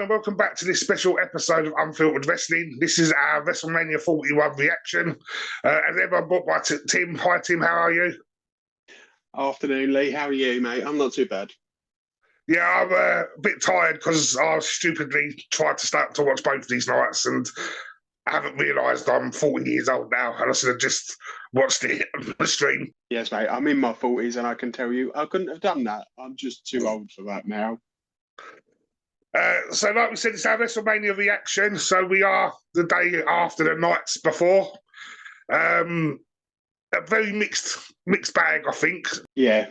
And welcome back to this special episode of Unfiltered Wrestling. This is our WrestleMania 41 reaction. And everyone brought by Tim. Hi, Tim. How are you? Afternoon, Lee. How are you, mate? I'm not too bad. Yeah, I'm a bit tired because I stupidly tried to start to watch both of these nights and I haven't realised I'm 40 years old now and I should have just watched it on the stream. Yes, mate. I'm in my 40s and I can tell you I couldn't have done that. I'm just too old for that now. So like we said, it's our WrestleMania reaction. So we are the day after the nights before. A very mixed bag, I think. Yeah.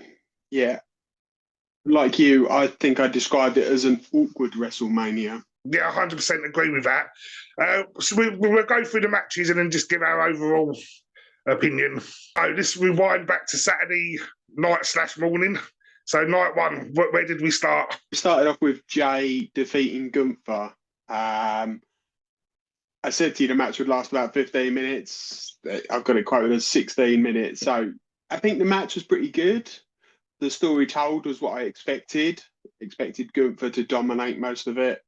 Like you, I think I described it as an awkward WrestleMania. Yeah, 100% agree with that. So we'll go through the matches and then just give our overall opinion. So let's rewind back to Saturday night/morning. So night one, where did we start? We started off with Jay defeating Gunther. I said to you the match would last about 15 minutes. I've got it quoted as 16 minutes. So I think the match was pretty good. The story told was what I expected. Expected Gunther to dominate most of it.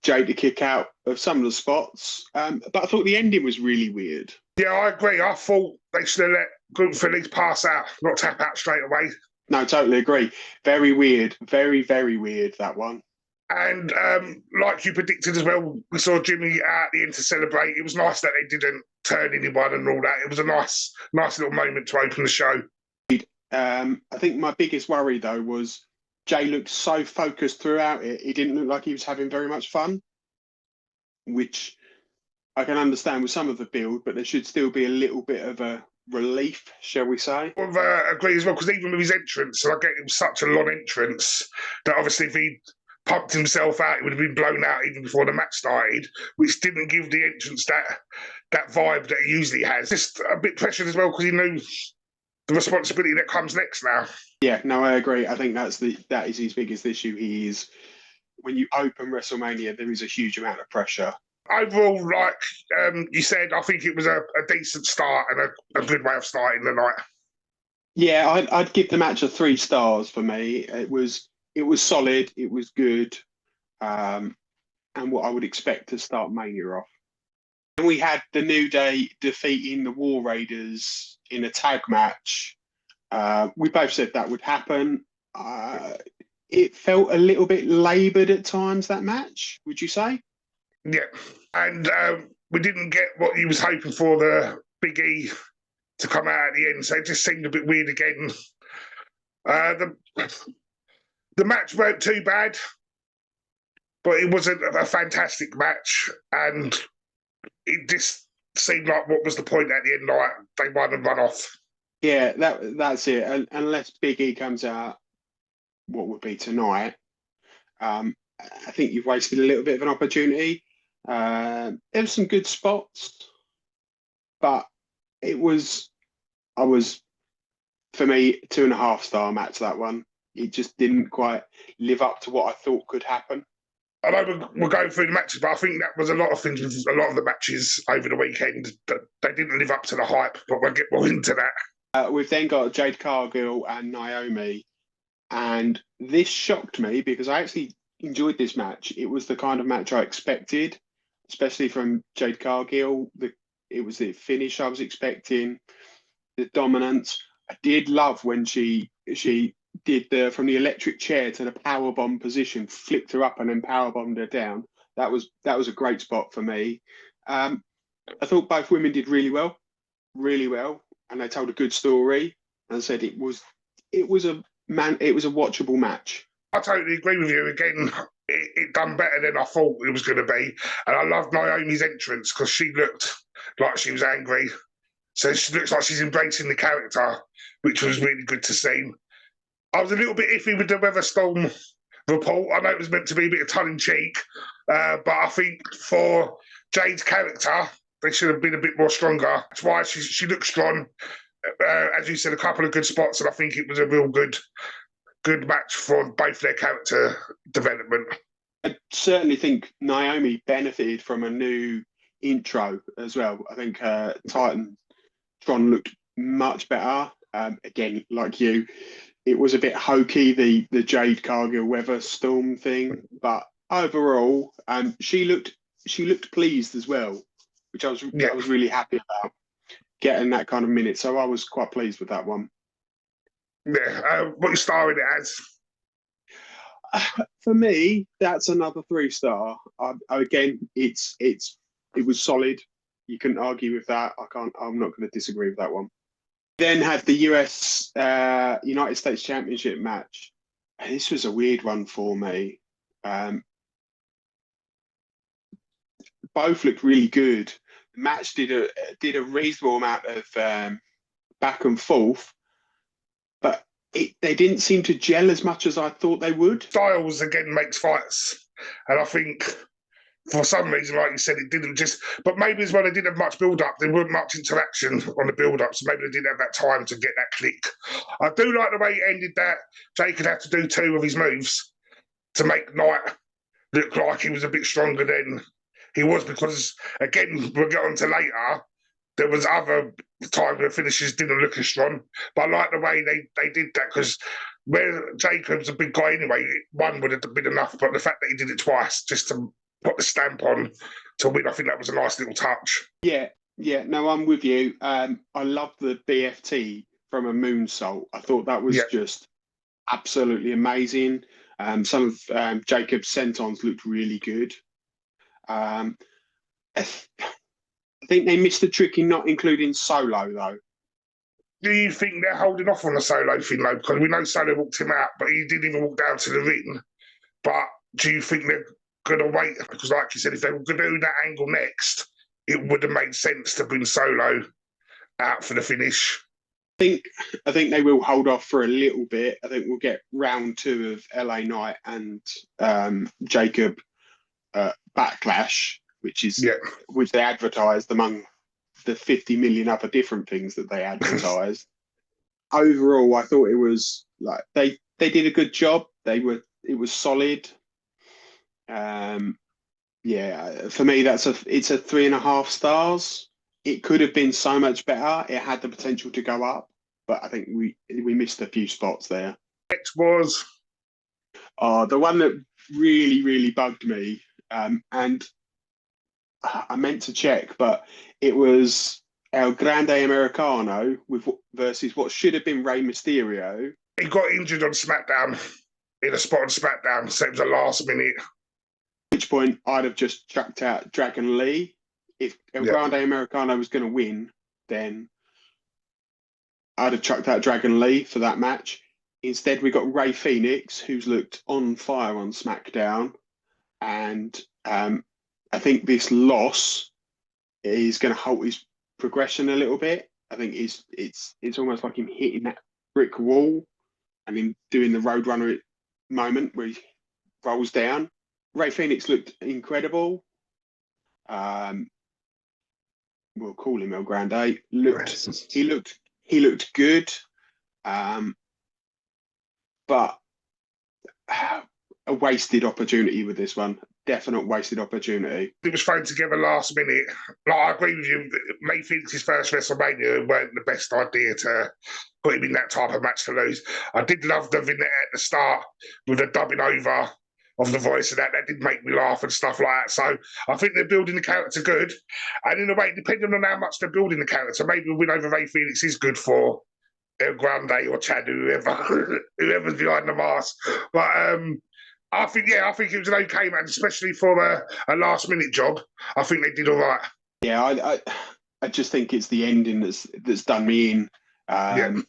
Jay to kick out of some of the spots. But I thought the ending was really weird. Yeah, I agree. I thought they should have let Gunther at least pass out, not tap out straight away. No, totally agree. Very weird. Very, very weird, that one. And like you predicted as well, we saw Jimmy out at the end to celebrate. It was nice that they didn't turn anyone and all that. It was a nice little moment to open the show. I think my biggest worry, though, was Jay looked so focused throughout it. He didn't look like he was having very much fun, which I can understand with some of the build, but there should still be a little bit of a relief, shall we say. I agree as well, because even with his entrance, I get him such a long entrance that obviously if he pumped himself out, he would have been blown out even before the match started, which didn't give the entrance that vibe that he usually has. Just a bit pressured as well because he knew the responsibility that comes next now. Yeah, no, I agree. I think that is his biggest issue. When you open WrestleMania, there is a huge amount of pressure. Overall, like you said, I think it was a decent start and a good way of starting the night. Yeah, I'd give the match a 3 stars for me. It was solid, it was good, and what I would expect to start Mania off. And we had the New Day defeating the War Raiders in a tag match. We both said that would happen. It felt a little bit laboured at times, that match, would you say? Yeah, and we didn't get what he was hoping for, the Big E to come out at the end, so it just seemed a bit weird again. The match weren't too bad, but it wasn't a fantastic match, and it just seemed like what was the point at the end, like they won and run off. Yeah, that's it. And unless Big E comes out, what would be tonight, I think you've wasted a little bit of an opportunity. There were some good spots, but for me, 2.5-star match, that one. It just didn't quite live up to what I thought could happen. I know we're going through the matches, but I think that was a lot of things with a lot of the matches over the weekend that they didn't live up to the hype, but we'll get more into that. We've then got Jade Cargill and Naomi, and this shocked me because I actually enjoyed this match. It was the kind of match I expected, especially from Jade Cargill. It was the finish I was expecting, the dominance. I did love when she did from the electric chair to the powerbomb position, flipped her up and then powerbombed her down. That was a great spot for me. I thought both women did really well, and they told a good story. And I said it was a watchable match. I totally agree with you. Again, it done better than I thought it was going to be, and I loved Naomi's entrance because she looked like she was angry. So she looks like she's embracing the character, which was really good to see. I was a little bit iffy with the Weatherstorm report. I know it was meant to be a bit of tongue-in-cheek, but I think for Jade's character, they should have been a bit more stronger. That's why she looked strong. As you said, a couple of good spots, and I think it was a real good match for both their character development. I certainly think Naomi benefited from a new intro as well. I think Tron looked much better. Again, like you, it was a bit hokey, the Jade Cargill weather storm thing, but overall, she looked pleased as well, which Yeah, I was really happy about getting that kind of minute. So I was quite pleased with that one. yeah. What you starring it as? For me, that's another 3-star. Again, it was solid. You couldn't argue with that. I'm not going to disagree with that one. Then had the US United States Championship match. This was a weird one for me. Both looked really good. The match did a reasonable amount of back and forth, but they didn't seem to gel as much as I thought they would. Styles again makes fights, and I think for some reason, like you said, it didn't just. But maybe as well, they didn't have much build up. There wasn't much interaction on the build up, so maybe they didn't have that time to get that click. I do like the way it ended. That Jake had to do 2 of his moves to make Knight look like he was a bit stronger than he was, because again, we'll get on to later. There was other times where finishes didn't look as strong, but I like the way they did that, because where Jacob's a big guy anyway, one would have been enough, but the fact that he did it twice just to put the stamp on to win, I think that was a nice little touch. Yeah, no, I'm with you. I love the BFT from a moonsault. I thought that was just absolutely amazing. Some of Jacob's sentons looked really good. I think they missed the trick in not including Solo, though. Do you think they're holding off on the Solo thing, though? Because we know Solo walked him out, but he didn't even walk down to the ring. But do you think they're going to wait? Because like you said, if they were going to do that angle next, it would have made sense to bring Solo out for the finish. I think they will hold off for a little bit. I think we'll get round 2 of LA Knight and Jacob Backlash, which they advertised among the 50 million other different things that they advertised. Overall, I thought it was like they did a good job. It was solid. For me, it's a 3.5 stars. It could have been so much better. It had the potential to go up, but I think we missed a few spots there. Next was the one that really, really bugged me, and I meant to check, but it was El Grande Americano versus what should have been Rey Mysterio. He got injured on SmackDown, in a spot on SmackDown, so it was a last minute. At which point, I'd have just chucked out Dragon Lee. If El Grande Americano was going to win, then I'd have chucked out Dragon Lee for that match. Instead, we got Rey Fenix, who's looked on fire on SmackDown, and I think this loss is going to halt his progression a little bit. I think it's almost like him hitting that brick wall and him doing the Roadrunner moment where he rolls down. Rey Fenix looked incredible. We'll call him El Grande. He looked good, but a wasted opportunity with this one. Definite wasted opportunity. It was thrown together last minute. Like, I agree with you. May Phoenix's first WrestleMania weren't the best idea to put him in that type of match to lose. I did love the vignette at the start with the dubbing over of the voice of that. That did make me laugh and stuff like that. So I think they're building the character good. And in a way, depending on how much they're building the character, maybe a win over Rey Fenix is good for El Grande or Chad, whoever's behind the mask. But I think it was an okay match, especially for a last-minute job. I think they did all right. Yeah, I just think it's the ending that's done me in. I'm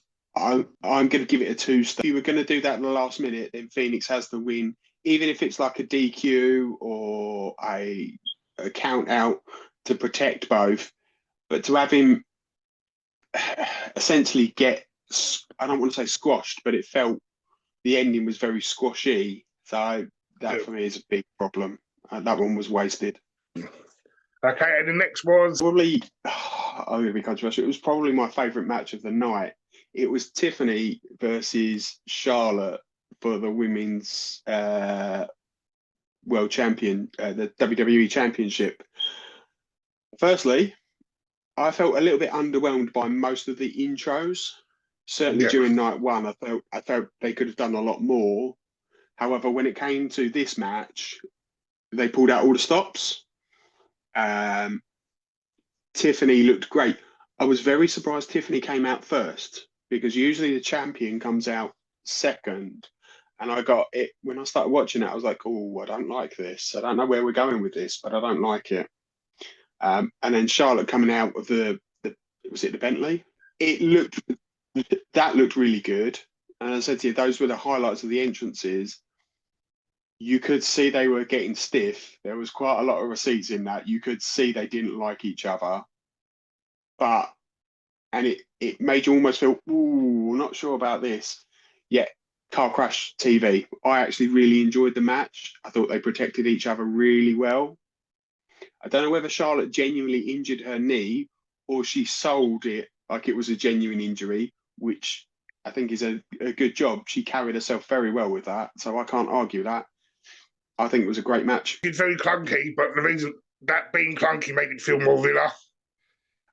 going to give it a 2-star. If you were going to do that in the last minute, then Phoenix has the win, even if it's like a DQ or a count out to protect both. But to have him essentially get, I don't want to say squashed, but it felt the ending was very squashy. So that for me is a big problem. That one was wasted. Okay, and the next was probably, I'm going to be controversial. It was probably my favourite match of the night. It was Tiffany versus Charlotte for the women's world champion, the WWE Championship. Firstly, I felt a little bit underwhelmed by most of the intros. Certainly Yeah. during night one, I felt they could have done a lot more. However, when it came to this match, they pulled out all the stops. Tiffany looked great. I was very surprised Tiffany came out first because usually the champion comes out second. And I got it when I started watching it. I was like, "Oh, I don't like this. I don't know where we're going with this, but I don't like it." And then Charlotte coming out of the was it the Bentley? It looked that looked really good. And as I said to you, those were the highlights of the entrances. You could see they were getting stiff. There was quite a lot of receipts in that. You could see they didn't like each other. And it made you almost feel, ooh, not sure about this. Yeah, car crash TV. I actually really enjoyed the match. I thought they protected each other really well. I don't know whether Charlotte genuinely injured her knee or she sold it like it was a genuine injury, which I think is a good job. She carried herself very well with that, so I can't argue that. I think it was a great match. It's very clunky, but the reason that being clunky made it feel more Villa.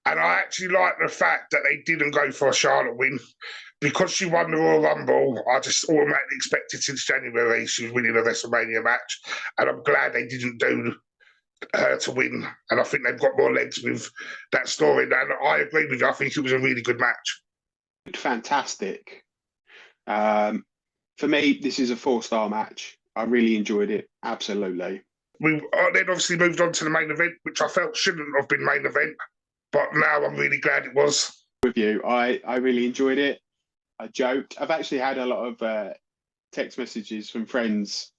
And I actually like the fact that they didn't go for a Charlotte win. Because she won the Royal Rumble, I just automatically expected since January she was winning a WrestleMania match. And I'm glad they didn't do her to win. And I think they've got more legs with that story. And I agree with you. I think it was a really good match. Fantastic. For me, this is a 4-star match. I really enjoyed it. Absolutely. We then obviously moved on to the main event, which I felt shouldn't have been main event. But now I'm really glad it was. With you, I really enjoyed it. I joked. I've actually had a lot of text messages from friends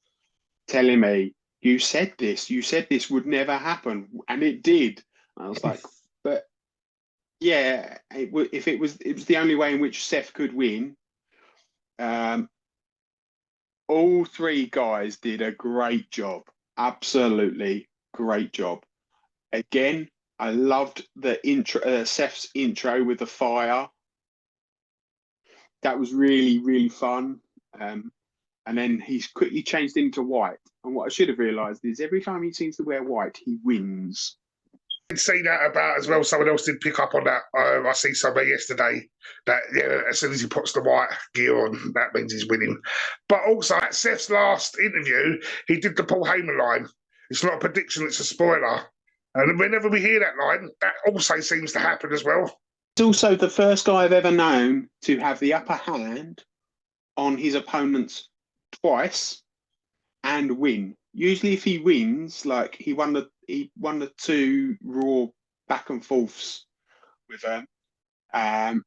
telling me, you said this would never happen. And it did. And I was like, but yeah, it was the only way in which Seth could win. All three guys did a great job. Absolutely great job. Again, I loved the intro, Seth's intro with the fire. That was really, really fun. And then he's quickly changed into white. And what I should have realised is every time he seems to wear white, he wins. I did see that about as well. Someone else did pick up on that. I see somebody yesterday that as soon as he puts the white gear on, that means he's winning. But also at Seth's last interview, he did the Paul Heyman line. It's not a prediction; it's a spoiler. And whenever we hear that line, that also seems to happen as well. He's also the first guy I've ever known to have the upper hand on his opponents twice and win. Usually, if he wins, like he won the 2 Raw back and forths with them, and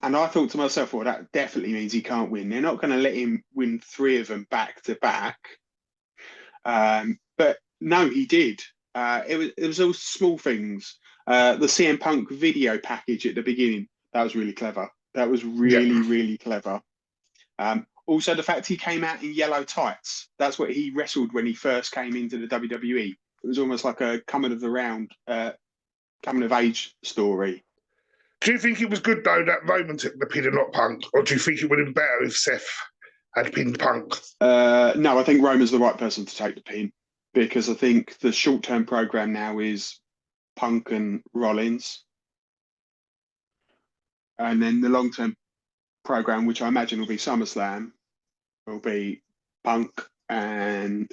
I thought to myself, well, that definitely means he can't win. They're not going to let him win 3 of them back to back. But no, he did. It was all small things. The CM Punk video package at the beginning, that was really clever. That was really clever. Also, the fact he came out in yellow tights. That's what he wrestled when he first came into the WWE. It was almost like a coming of age story. Do you think it was good, though, that Roman took the pin and not Punk? Or do you think it would have been better if Seth had pinned Punk? No, I think Roman's the right person to take the pin because I think the short-term program now is Punk and Rollins. And then the long-term program, which I imagine will be SummerSlam, will be Punk and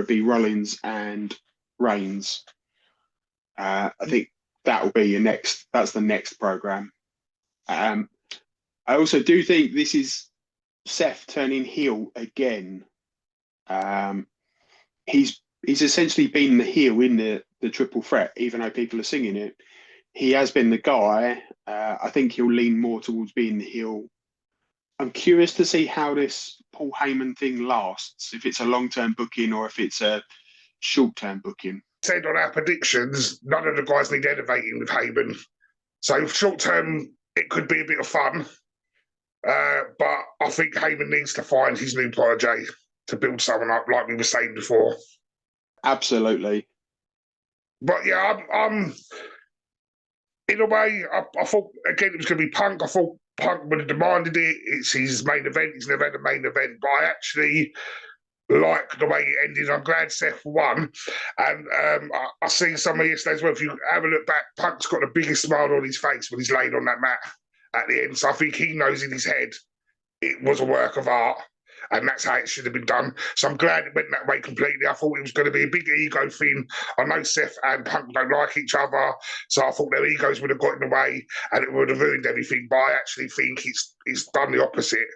be Rollins and Reigns. I think that will be that's the next program. I also do think this is Seth turning heel again. He's essentially been the heel in the triple threat, even though people are singing it. He has been the guy. I think he'll lean more towards being the heel. I'm curious to see how this Paul Heyman thing lasts, if it's a long-term booking or if it's a short-term booking. Said on our predictions, none of the guys need elevating with Heyman. So short-term, it could be a bit of fun. But I think Heyman needs to find his new protege to build someone up, like we were saying before. Absolutely. But yeah, I'm in a way, I thought, again, it was going to be Punk. I thought Punk would have demanded it. It's his main event. He's never had a main event. But I actually like the way it ended. I'm glad Seth won. And I seen somebody yesterday as well. If you have a look back, Punk's got the biggest smile on his face when he's laying on that mat at the end. So I think he knows in his head it was a work of art, and that's how it should have been done. So I'm glad it went that way completely. I thought it was going to be a big ego thing. I know Seth and Punk don't like each other, so I thought their egos would have got in the way and it would have ruined everything. But I actually think it's done the opposite,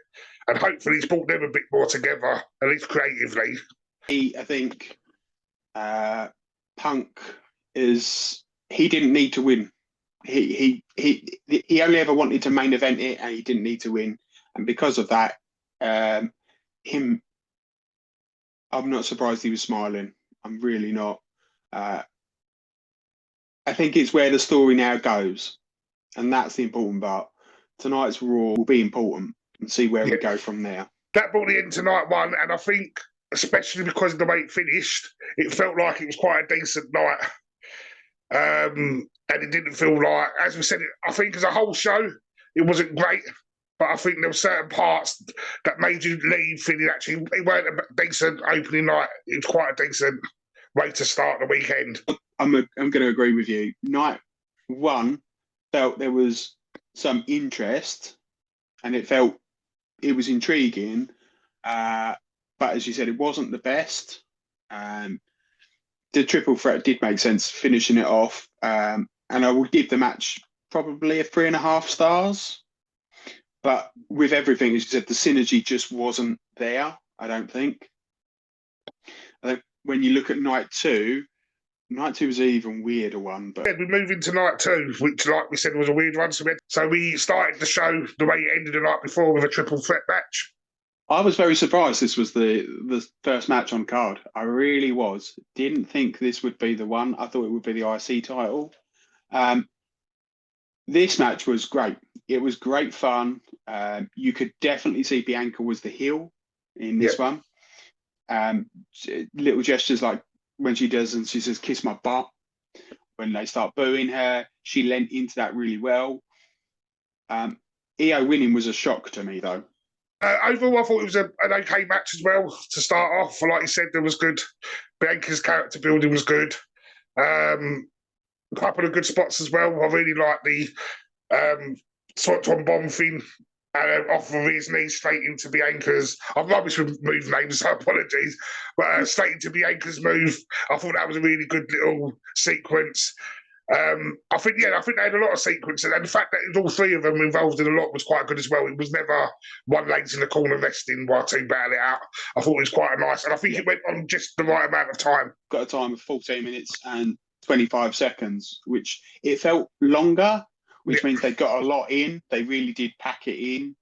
and hopefully it's brought them a bit more together, at least creatively. I think Punk he didn't need to win. He only ever wanted to main event it, and he didn't need to win. And because of that, I'm not surprised he was smiling. I'm really not. I think it's where the story now goes, and that's the important part. Tonight's Raw will be important, and see where we go from there. That brought the end to night one, and I think, especially because of the way it finished, it felt like it was quite a decent night. And it didn't feel like, as we said, I think as a whole show, it wasn't great. But I think there were certain parts that made you leave feeling actually it weren't a decent opening night. It was quite a decent way to start the weekend. I'm going to agree with you. Night one felt there was some interest, and it was intriguing. But as you said, it wasn't the best. The triple threat did make sense, finishing it off. And I would give the match probably a 3.5 stars. But with everything, as you said, the synergy just wasn't there, I don't think. I think when you look at night two was an even weirder one. But we move into night two, which, like we said, was a weird one. So we started the show the way it ended the night before with a triple threat match. I was very surprised this was the first match on card. I really was. Didn't think this would be the one. I thought it would be the IC title. This match was great. It was great fun. You could definitely see Bianca was the heel in this one. Little gestures like when she does and she says, "Kiss my butt." When they start booing her, she lent into that really well. Io winning was a shock to me, though. Overall, I thought it was an okay match as well to start off. Like you said, there was good. Bianca's character building was good. A couple of good spots as well. I really like the Swanton bomb thing. Off of his knees straight into Bianca's. I'm rubbish with move names, so apologies. But straight into Bianca's move. I thought that was a really good little sequence. I think they had a lot of sequences, and the fact that all three of them involved in a lot was quite good as well. It was never one legs in the corner resting while two battle it out. I thought it was quite nice, and I think it went on just the right amount of time. Got a time of 14 minutes and 25 seconds, which it felt longer, which means they got a lot in. They really did pack it in.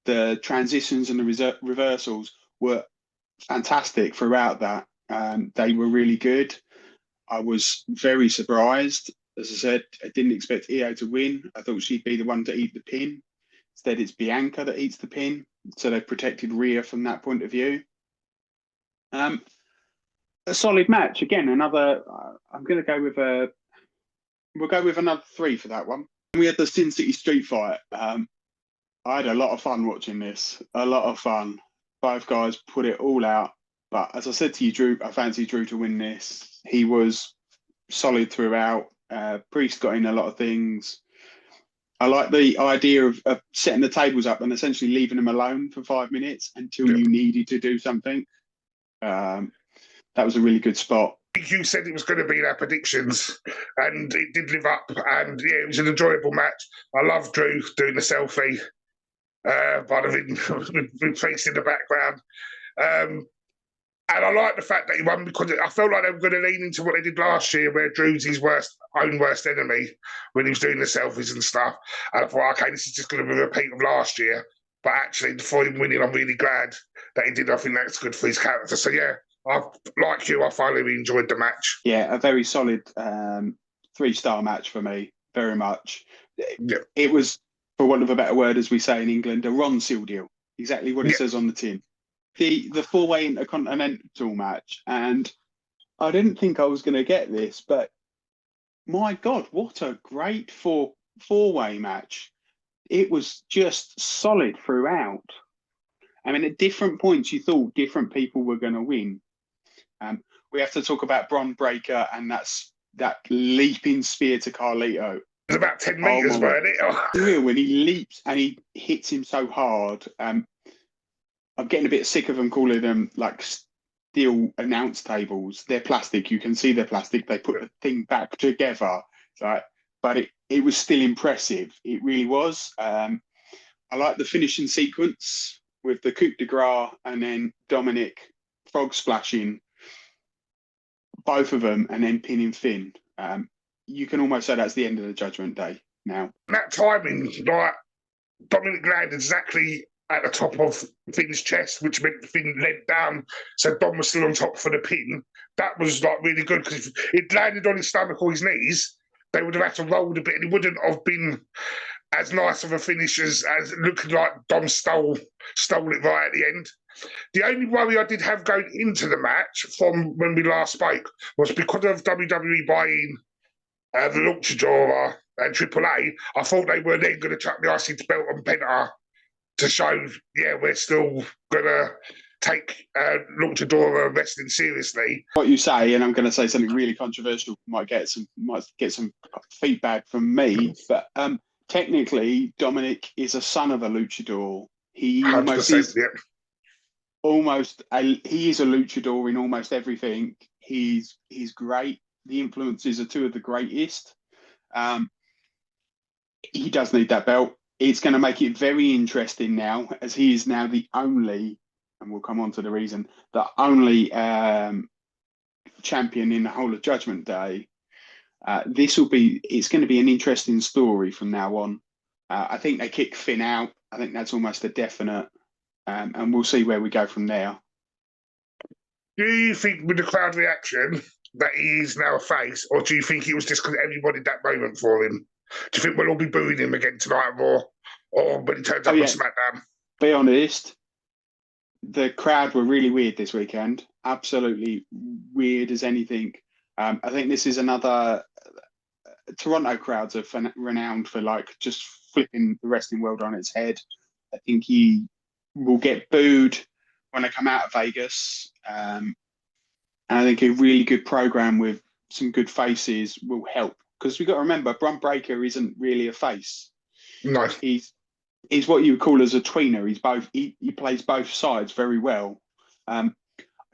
The transitions and the reversals were fantastic throughout that. They were really good. I was very surprised. As I said, I didn't expect Io to win. I thought she'd be the one to eat the pin. Instead, it's Bianca that eats the pin. So they protected Rhea from that point of view. A solid match. Again, another, I'm going to go with we'll go with another 3 for that one. We had the Sin City Street Fight. I had a lot of fun watching this. A lot of fun. Both guys put it all out. But as I said to you, Drew, I fancy Drew to win this. He was solid throughout. Priest got in a lot of things. I like the idea of setting the tables up and essentially leaving them alone for 5 minutes until you needed to do something. That was a really good spot. You said it was going to be their predictions, and it did live up. And yeah, it was an enjoyable match. I love Drew doing the selfie, but with Priest in the background. And I like the fact that he won because I felt like they were going to lean into what they did last year, where Drew's his own worst enemy when he was doing the selfies and stuff. And I thought, okay, this is just going to be a repeat of last year. But actually, for him winning, I'm really glad that he did. I think that's good for his character. So yeah, I thoroughly enjoyed the match. Yeah, a very solid 3-star match for me, very much. Yeah. It was, for want of a better word, as we say in England, a Ron Seal deal. Exactly what it says on the tin. The 4-way intercontinental match, and I didn't think I was going to get this, but my God, what a great four-way match. It was just solid throughout. I mean, at different points, you thought different people were going to win. We have to talk about Bron Breakker and that leaping spear to Carlito. was about 10 Oh metres, my word. weren't it? Still, when he leaps and he hits him so hard, I'm getting a bit sick of them calling them like steel announce tables. They're plastic. You can see they're plastic. They put the thing back together. Right? But it was still impressive. It really was. I like the finishing sequence with the coup de grace and then Dominic frog splashing both of them and then pinning Finn. You can almost say that's the end of the Judgment Day now. That timing, like, Dominic landed exactly at the top of Finn's chest, which meant Finn led down, so Dom was still on top for the pin. That was like really good, because if it landed on his stomach or his knees, they would have had to roll a bit, and it wouldn't have been as nice of a finish as looking like Dom stole it right at the end. The only worry I did have going into the match from when we last spoke was because of WWE buying the Luchador and AAA, I thought they were then going to chuck the IC belt on Penta to show, yeah, we're still going to take Luchador wrestling seriously. What you say, and I'm going to say something really controversial, might get some feedback from me, but technically Dominic is a son of a luchador. He almost is. Yeah. He is a luchador in almost everything. He's great. The influences are two of the greatest. He does need that belt. It's going to make it very interesting now, as he is now the only, and we'll come on to the reason, the only champion in the whole of Judgment Day. It's going to be an interesting story from now on. I think they kick Finn out. I think that's almost a definite. And we'll see where we go from there. Do you think with the crowd reaction that he is now a face, or do you think it was just because everybody that moment for him? Do you think we'll all be booing him again tonight, or when he turns up on SmackDown? Be honest, the crowd were really weird this weekend. Absolutely weird as anything. I think this is another. Toronto crowds are renowned for like just flipping the wrestling world on its head. I think he will get booed when they come out of Vegas. And I think a really good program with some good faces will help, because we've got to remember, Bron Breakker isn't really a face. No, he's what you would call as a tweener. He's both. He plays both sides very well. I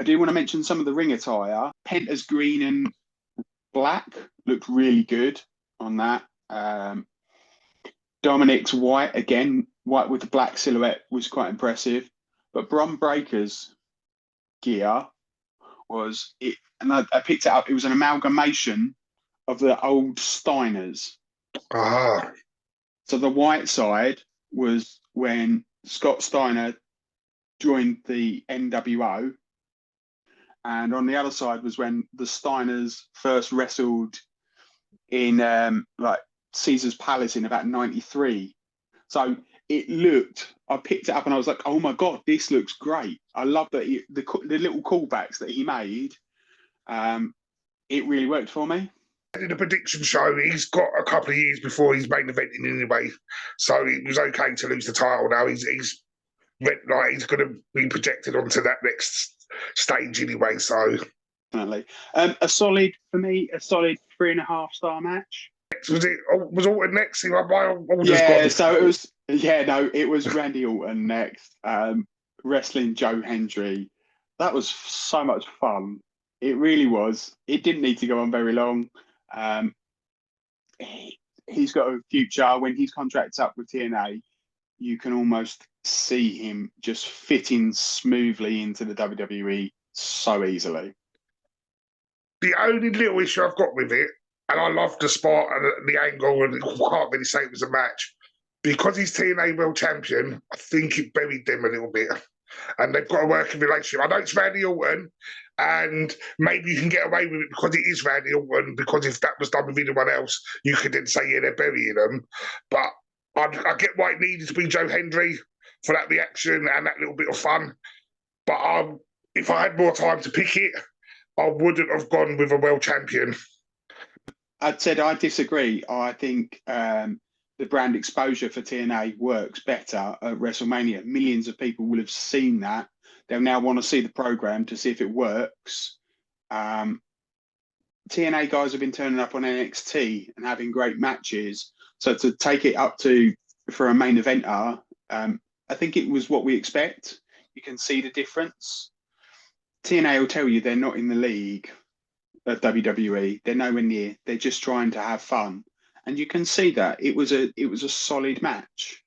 do want to mention some of the ring attire. Penta's green and black looked really good on that. Dominic's white again, white with the black silhouette was quite impressive. But Bron Breakker's gear was it, and I picked it up. It was an amalgamation of the old Steiners. So the white side was when Scott Steiner joined the NWO, and on the other side was when the Steiners first wrestled in like Caesar's Palace in about '93. So it looked. I picked it up and I was like, "Oh my god, this looks great!" I love that the little callbacks that he made. It really worked for me. In the prediction show, he's got a couple of years before he's main eventing anyway, so it was okay to lose the title. Now he's going to be projected onto that next stage anyway. So definitely, a solid 3.5 star match. Was Orton next? It was Randy Orton next. Wrestling Joe Hendry. That was so much fun. It really was. It didn't need to go on very long. He's got a future. When his contract's up with TNA, you can almost see him just fitting smoothly into the WWE so easily. The only little issue I've got with it, and I love the spot and the angle, and I can't really say it was a match, because he's TNA World Champion, I think it buried them a little bit. And they've got a working relationship. I know it's Randy Orton, and maybe you can get away with it because it is Randy Orton, because if that was done with anyone else, you could then say, yeah, they're burying them. But I get why it needed to be Joe Hendry for that reaction and that little bit of fun. But if I had more time to pick it, I wouldn't have gone with a world champion. I disagree. I think the brand exposure for TNA works better at WrestleMania. Millions of people will have seen that. They'll now want to see the program to see if it works. TNA guys have been turning up on NXT and having great matches. So to take it up for a main eventer, I think it was what we expect. You can see the difference. TNA will tell you they're not in the league at WWE. They're nowhere near. They're just trying to have fun, and you can see that it was a solid match.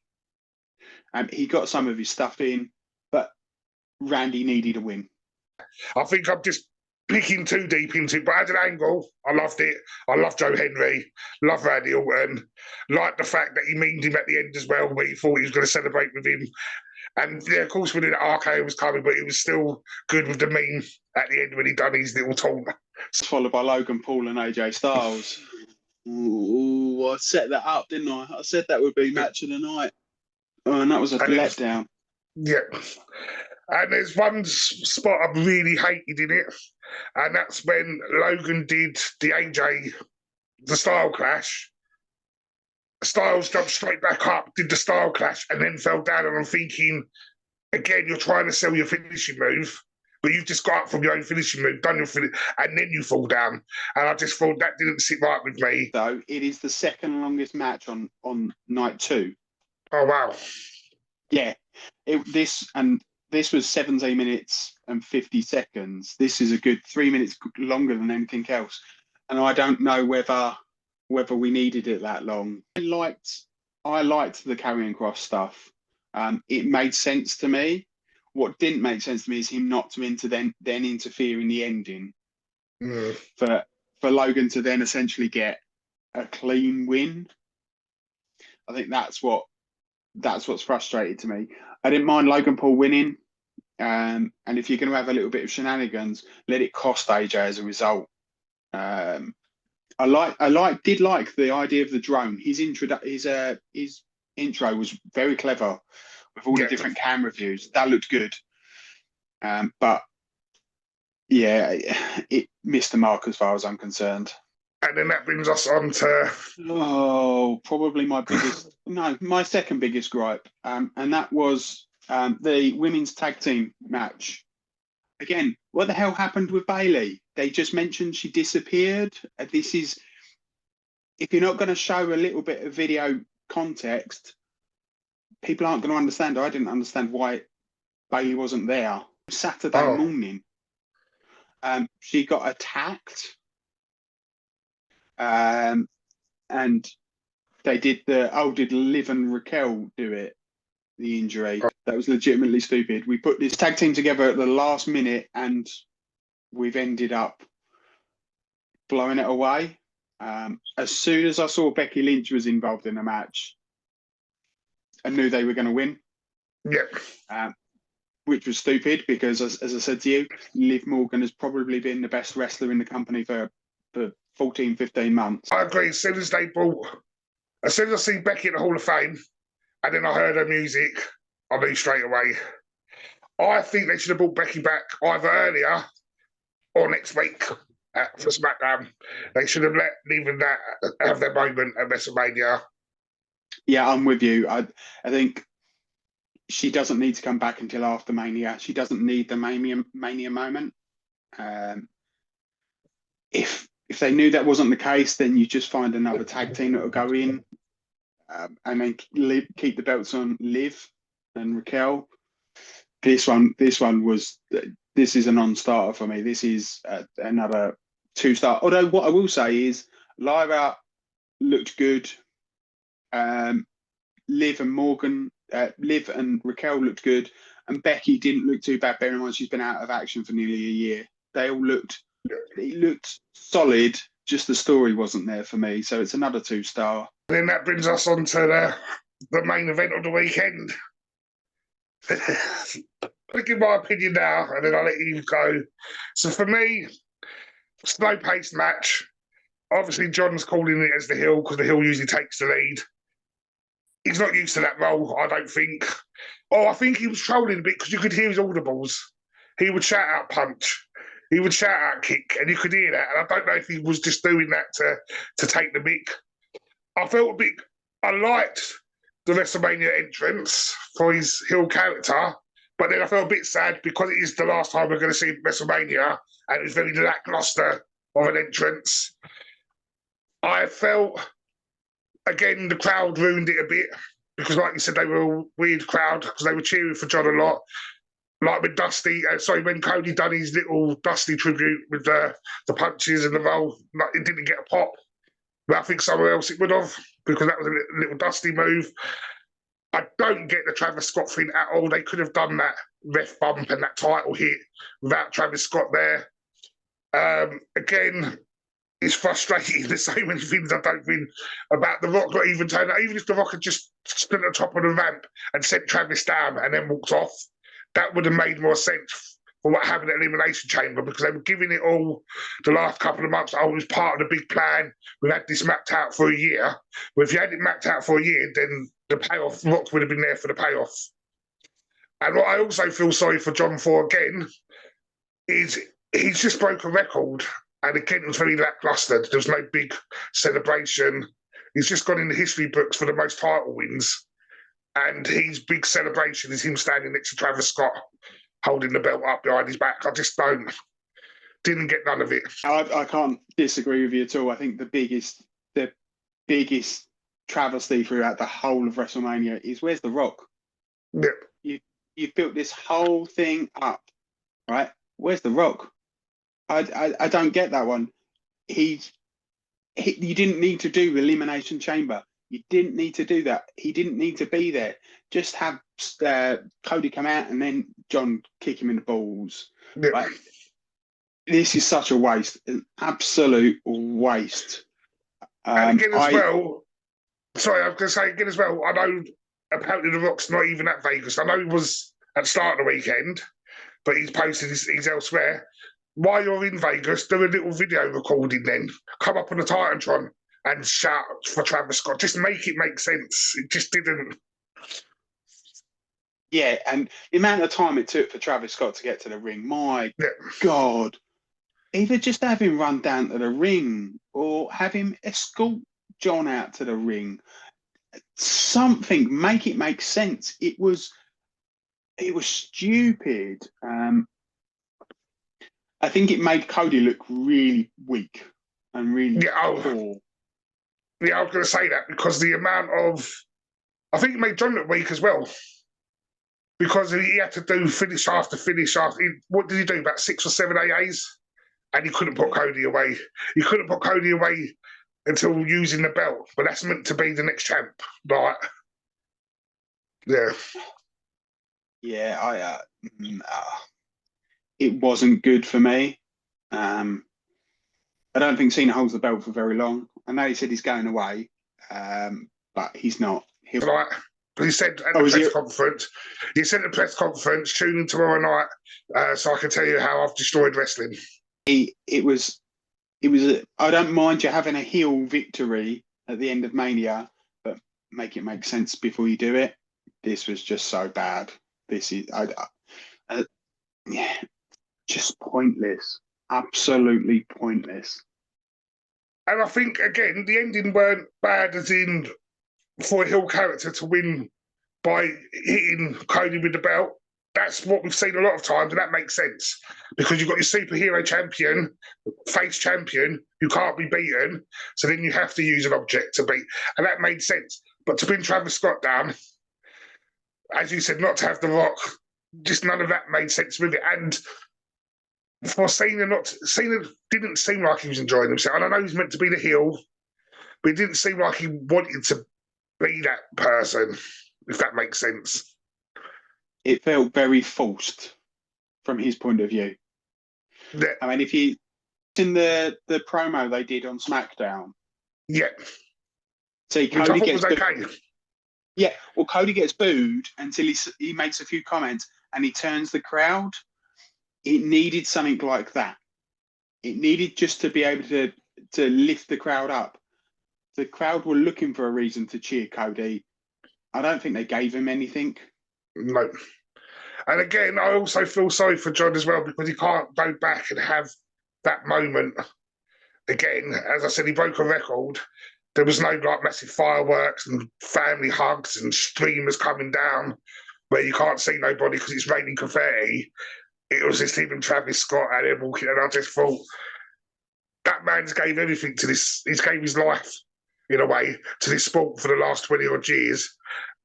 He got some of his stuff in, but Randy needed a win. I think I'm just picking too deep into it, but as an angle, I loved it. I love Joe Henry, love Randy Orton, like the fact that he meaned him at the end as well, where he thought he was going to celebrate with him. And yeah, of course, we knew that RKO was coming, but it was still good with the meme at the end when he done his little taunt. Followed by Logan Paul and AJ Styles. Ooh, I set that up, didn't I? I said that would be match of the night. Oh, and that was a letdown. Yeah. And there's one spot I really hated in it, and that's when Logan did the style clash. Styles jumped straight back up, did the style clash, and then fell down. And I'm thinking, again, you're trying to sell your finishing move, but you've just got up from your own finishing move, done your finish, and then you fall down. And I just thought that didn't sit right with me. So it is the second longest match on night 2. Oh, wow. Yeah. This was 17 minutes and 50 seconds. This is a good 3 minutes longer than anything else. And I don't know whether we needed it that long. I liked the Karrion Kross stuff. It made sense to me. What didn't make sense to me is him not to then interfere in the ending. For Logan to then essentially get a clean win. I think that's what's frustrated to me. I didn't mind Logan Paul winning. And if you're going to have a little bit of shenanigans, let it cost AJ as a result. I did like the idea of the drone. His intro was very clever with all the different camera views. That looked good. But yeah, it missed the mark as far as I'm concerned. And then that brings us on to probably my second biggest gripe, and that was the women's tag team match. Again, what the hell happened with Bayley? They just mentioned she disappeared. This is, if you're not going to show a little bit of video context, people aren't going to understand. I didn't understand why Bayley wasn't there. Saturday morning, she got attacked. And they did did Liv and Raquel do it? The injury. That was legitimately stupid. We put this tag team together at the last minute and we've ended up blowing it away. As soon as I saw Becky Lynch was involved in the match, I knew they were going to win. Yeah. Which was stupid because, as I said to you, Liv Morgan has probably been the best wrestler in the company for 14, 15 months. I agree. As soon as I see Becky in the Hall of Fame, and then I heard her music, I knew straight away. I think they should have brought Becky back either earlier or next week for SmackDown. They should have let Liv and that have their moment at WrestleMania. Yeah, I'm with you. I think she doesn't need to come back until after Mania. She doesn't need the Mania moment. If they knew that wasn't the case, then you just find another tag team that will go in and then keep the belts on Liv and Raquel. This is a non-starter for me. This is another 2-star. Although what I will say is Lyra looked good. Liv and Raquel looked good, and Becky didn't look too bad. Bear in mind she's been out of action for nearly a year. They all looked solid. Just the story wasn't there for me, so it's another 2-star. Then that brings us on to the main event of the weekend. I'll give my opinion now, and then I'll let you go. So for me, slow-paced match. Obviously, John's calling it as the heel because the heel usually takes the lead. He's not used to that role, I don't think. I think he was trolling a bit because you could hear his audibles. He would shout out punch. He would shout out kick, and you could hear that. And I don't know if he was just doing that to take the mick. I liked the WrestleMania entrance for his heel character, but then I felt a bit sad because it is the last time we're going to see WrestleMania, and it was very lackluster of an entrance. I felt, again, the crowd ruined it a bit because, like you said, they were a weird crowd because they were cheering for John a lot. Like when when Cody done his little Dusty tribute with the punches and the roll, like, it didn't get a pop. But I think somewhere else it would have, because that was a little Dusty move. I don't get the Travis Scott thing at all. They could have done that ref bump and that title hit without Travis Scott there. Again, it's frustrating. There's so many things I don't think about The Rock not even turning out. Even if The Rock had just stood at the top of the ramp and sent Travis down and then walked off, that would have made more sense for what happened at Elimination Chamber, because they were giving it all the last couple of months. Oh, it was part of the big plan. We had this mapped out for a year. Well, if you had it mapped out for a year, then the payoff, Rock would have been there for the payoff. And what I also feel sorry for John for, again, is he's just broke a record. And again, it was very lackluster. There was no big celebration. He's just gone in the history books for the most title wins. And his big celebration is him standing next to Travis Scott, holding the belt up behind his back. I just didn't get none of it. I can't disagree with you at all. I think the biggest travesty throughout the whole of WrestleMania is, where's The Rock? Yep. You've built this whole thing up, right? Where's The Rock? I don't get that one. You didn't need to do Elimination Chamber. You didn't need to do that. He didn't need to be there. Just have Cody come out and then John kick him in the balls. Yep. Like, this is such a waste, an absolute waste. And again as well, sorry, I was going to say again as well, I know apparently The Rock's not even at Vegas. I know he was at the start of the weekend, but he's posted he's elsewhere. While you're in Vegas, do a little video recording then. Come up on the Titantron and shout for Travis Scott. Just make it make sense. It just didn't. Yeah, and the amount of time it took for Travis Scott to get to the ring, my God. Either just have him run down to the ring or have him escort John out to the ring. Something, make it make sense. It was stupid. I think it made Cody look really weak and really poor. Yeah, I was going to say that because the amount of... I think it made John look weak as well, because he had to do finish after finish after... What did he do, about 6 or 7 AAs? And he couldn't put Cody away. He couldn't put Cody away until using the belt, but that's meant to be the next champ. Like, yeah. Yeah, it wasn't good for me. I don't think Cena holds the belt for very long. I know he said he's going away, but he's not. He said at the press conference, he said at the press conference, tune in tomorrow night so I can tell you how I've destroyed wrestling. It was I don't mind you having a heel victory at the end of Mania, but make it make sense before you do it. This was just so bad. This is just pointless. Absolutely pointless. And I think, again, the ending weren't bad, as in for a heel character to win by hitting Cody with the belt. That's what we've seen a lot of times, and that makes sense. Because you've got your superhero champion, face champion, who can't be beaten, so then you have to use an object to beat. And that made sense. But to bring Travis Scott down, as you said, not to have The Rock, just none of that made sense with it. And for Cena didn't seem like he was enjoying himself. And I know he's meant to be the heel, but it didn't seem like he wanted to be that person, if that makes sense. It felt very forced from his point of view. Yeah. I mean, if you in the promo they did on SmackDown, yeah. See, Cody gets okay. Yeah, well, Cody gets booed until he makes a few comments and he turns the crowd. It needed something like that. It needed just to be able to lift the crowd up. The crowd were looking for a reason to cheer Cody. I don't think they gave him anything. No. And again, I also feel sorry for John as well, because he can't go back and have that moment again. As I said, he broke a record. There was no like massive fireworks and family hugs and streamers coming down where you can't see nobody because it's raining confetti. It was just him and Travis Scott and him walking, and I just thought man's gave everything to this. He's gave his life, in a way, to this sport for the last 20 odd years.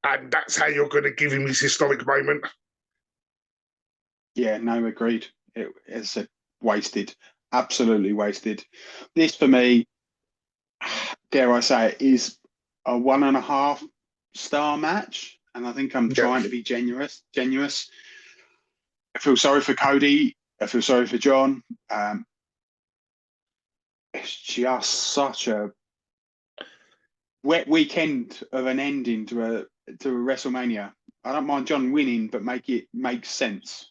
And that's how you're going to give him this historic moment. Yeah, no, agreed. It's wasted, absolutely wasted. This for me, dare I say it, is a 1.5-star match, and I think I'm trying to be generous. I feel sorry for Cody. I feel sorry for John. It's just such a wet weekend of an ending to a WrestleMania. I don't mind John winning, but make it make sense.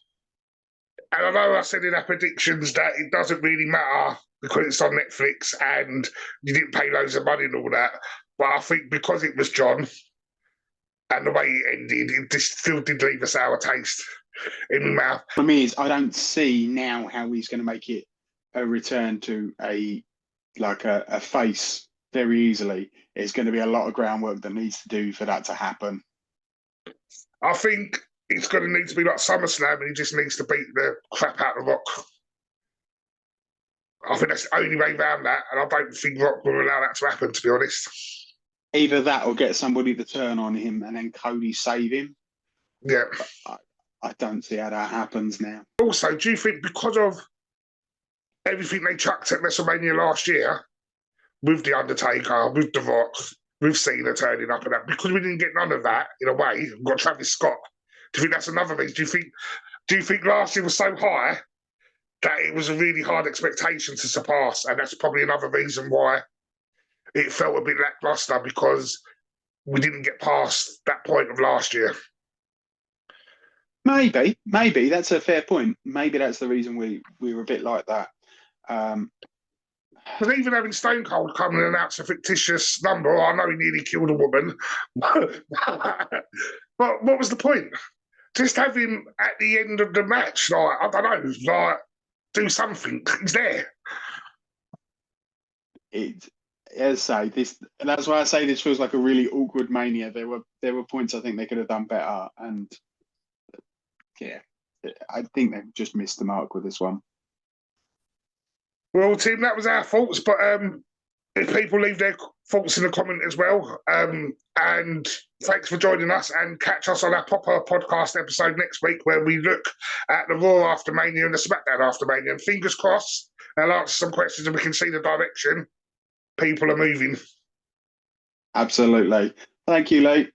And I know I said in our predictions that it doesn't really matter because it's on Netflix and you didn't pay loads of money and all that. But I think because it was John and the way it ended, it just still did leave a sour taste in my mouth. For me, is I don't see now how he's going to make it a return to a face very easily. It's going to be a lot of groundwork that needs to do for that to happen. I think it's going to need to be like SummerSlam and he just needs to beat the crap out of Rock. I think that's the only way around that, and I don't think Rock will allow that to happen, to be honest. Either that or get somebody to turn on him and then Cody save him. Yeah. I don't see how that happens now. Also, do you think because of everything they chucked at WrestleMania last year, with The Undertaker, with The Rock, with Cena turning up and that, because we didn't get none of that, in a way, we've got Travis Scott, do you think that's another reason? Do you think last year was so high that it was a really hard expectation to surpass, and that's probably another reason why it felt a bit lackluster, because we didn't get past that point of last year? Maybe that's a fair point. Maybe that's the reason we were a bit like that. But even having Stone Cold come and announce a fictitious number, I know he nearly killed a woman, but what was the point? Just have him at the end of the match, like, I don't know, like, do something. He's there. As I say, this, and that's why I say this feels like a really awkward Mania. There were points I think they could have done better, and yeah, I think they've just missed the mark with this one. Well, Tim, that was our thoughts, but if people leave their thoughts in the comment as well, and thanks for joining us, and catch us on our proper podcast episode next week where we look at the Raw after Mania and the SmackDown after Mania, and fingers crossed they'll answer some questions and we can see the direction people are moving. Absolutely. Thank you, Lee.